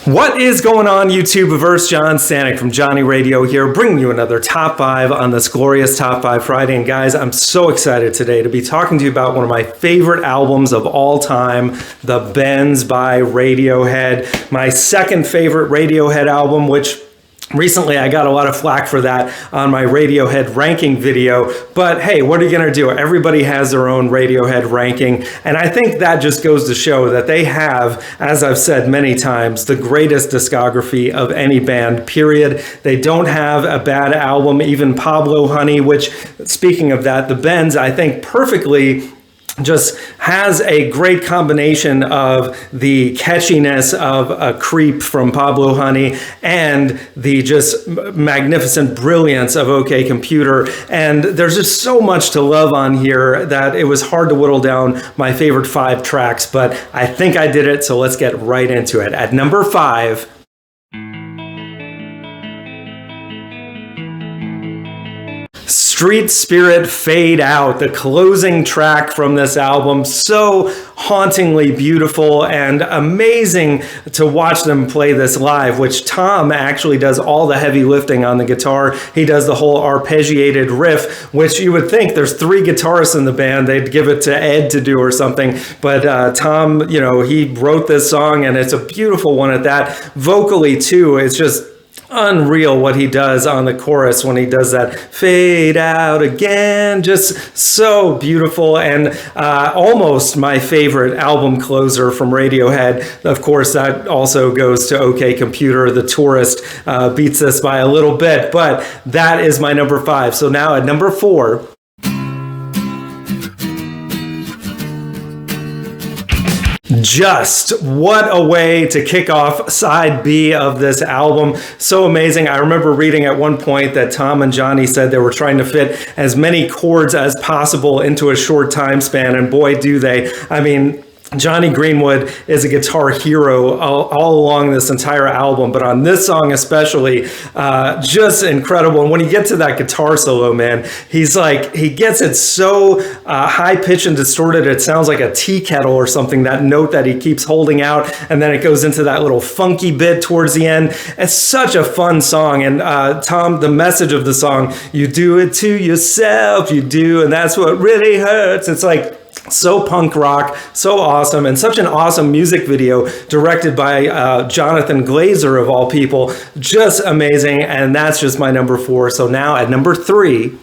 What is going on, YouTube-averse? John Stanek from Johnny Radio here, bringing you another Top 5 on this glorious Top 5 Friday. And guys, I'm so excited today to be talking to you about one of my favorite albums of all time, The Bends by Radiohead. My second favorite Radiohead album, which recently I got a lot of flack for that on my Radiohead ranking video, but hey, what are you gonna do? Everybody has their own Radiohead ranking, and I think that just goes to show that they have, as I've said many times, the greatest discography of any band, period. They don't have a bad album, even Pablo Honey, which, speaking of that, The Bends, I think perfectly just has a great combination of the catchiness of a Creep from Pablo Honey and the just magnificent brilliance of OK Computer. And there's just so much to love on here that it was hard to whittle down my favorite 5 tracks, but I think I did it, so let's get right into it. At number 5, Street Spirit Fade Out, the closing track from this album. So hauntingly beautiful and amazing to watch them play this live, which Tom actually does all the heavy lifting on the guitar. He does the whole arpeggiated riff, which you would think there's 3 guitarists in the band, they'd give it to Ed to do or something. But Tom, he wrote this song and it's a beautiful one at that. Vocally too, it's just unreal what he does on the chorus when he does that fade out again. Just so beautiful, and almost my favorite album closer from Radiohead. Of course, that also goes to OK Computer. The Tourist beats this by a little bit, but that is my number 5. So now at number 4, Just, what a way to kick off side B of this album. So amazing. I remember reading at one point that Tom and Johnny said they were trying to fit as many chords as possible into a short time span, and boy, do they. I mean, Johnny Greenwood is a guitar hero all along this entire album, but on this song especially, just incredible. And when you get to that guitar solo, man, he gets it so high-pitched and distorted, it sounds like a tea kettle or something, that note that he keeps holding out, and then it goes into that little funky bit towards the end. It's such a fun song, and Tom, the message of the song, you do it to yourself, you do, and that's what really hurts. It's like, so punk rock, so awesome, and such an awesome music video directed by Jonathan Glazer of all people. Just amazing, and that's just my number 4. So now at number 3,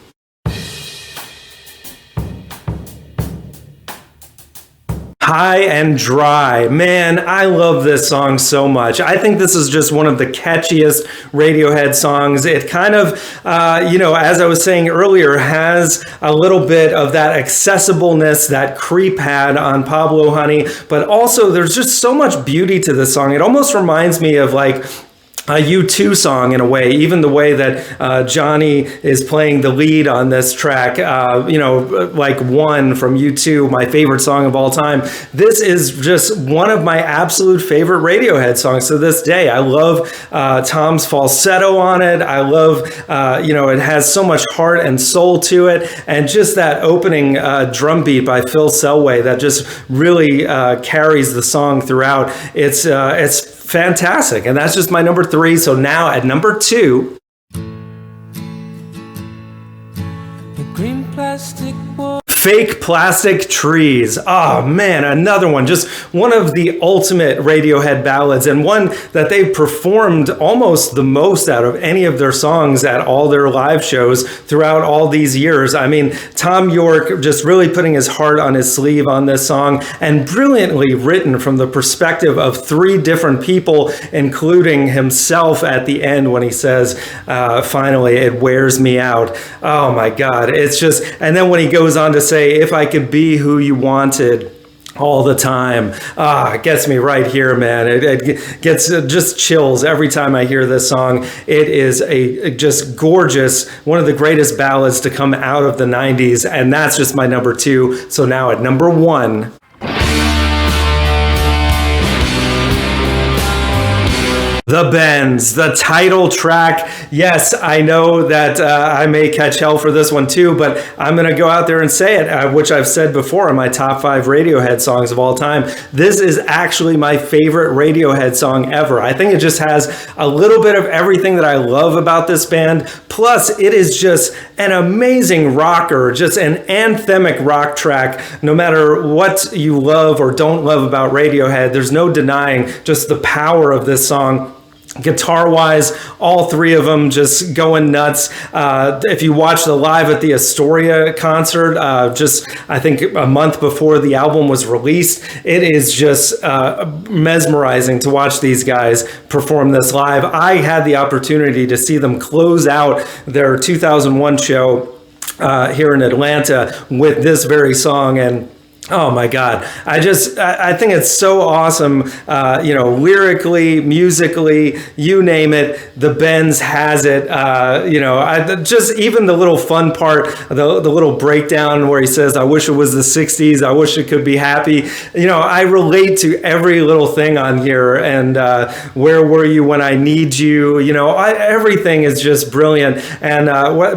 High and Dry. Man, I love this song so much. I think this is just one of the catchiest Radiohead songs. It kind of, as I was saying earlier, has a little bit of that accessibleness that Creep had on Pablo Honey, but also there's just so much beauty to this song. It almost reminds me of like a U2 song in a way, even the way that Johnny is playing the lead on this track, like One from U2, my favorite song of all time. This is just one of my absolute favorite Radiohead songs to this day. I love Tom's falsetto on it. I love, it has so much heart and soul to it. And just that opening drum beat by Phil Selway that just really carries the song throughout. It's fantastic, and that's just my number 3. So now at number 2, the green plastic boy. Fake Plastic Trees. Oh man, another one. Just one of the ultimate Radiohead ballads, and one that they've performed almost the most out of any of their songs at all their live shows throughout all these years. I mean, Tom York just really putting his heart on his sleeve on this song, and brilliantly written from the perspective of 3 different people, including himself at the end when he says, finally, it wears me out. Oh my God. It's just, and then when he goes on to say, if I could be who you wanted all the time. It gets me right here, man. It gets just chills every time I hear this song. It is a just gorgeous, one of the greatest ballads to come out of the 90s, and that's just my number 2. So now at number 1, The Bends, the title track. Yes, I know that I may catch hell for this one too, but I'm going to go out there and say it, which I've said before in my top 5 Radiohead songs of all time. This is actually my favorite Radiohead song ever. I think it just has a little bit of everything that I love about this band. Plus, it is just an amazing rocker, just an anthemic rock track. No matter what you love or don't love about Radiohead, there's no denying just the power of this song. Guitar wise, all 3 of them just going nuts. If you watch the live at the Astoria concert, just I think a month before the album was released, it is just mesmerizing to watch these guys perform this live. I had the opportunity to see them close out their 2001 show here in Atlanta with this very song, and oh my God. I think it's so awesome. Lyrically, musically, you name it, the Bends has it. Just even the little fun part, the little breakdown where he says, I wish it was the 60s. I wish it could be happy. I relate to every little thing on here. And where were you when I need you? Everything is just brilliant. And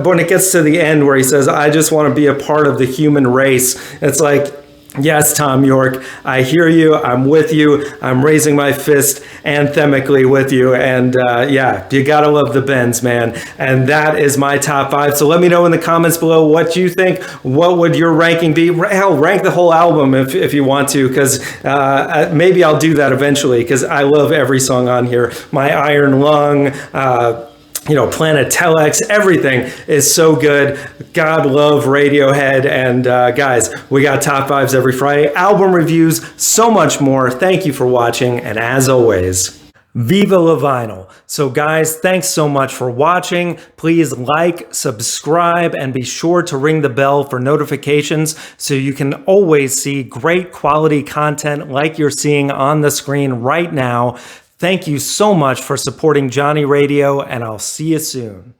when it gets to the end where he says, I just want to be a part of the human race, it's like, yes, Tom York, I hear you. I'm with you. I'm raising my fist anthemically with you. And you gotta love the Bends, man. And that is my top 5. So let me know in the comments below what you think. What would your ranking be? Hell, rank the whole album if you want to, because maybe I'll do that eventually, because I love every song on here. My Iron Lung, Planet Telex, everything is so good. God love Radiohead. And guys, we got top 5s every Friday, album reviews, so much more. Thank you for watching. And as always, Viva la Vinyl. So guys, thanks so much for watching. Please like, subscribe, and be sure to ring the bell for notifications so you can always see great quality content like you're seeing on the screen right now. Thank you so much for supporting Johnny Radio, and I'll see you soon.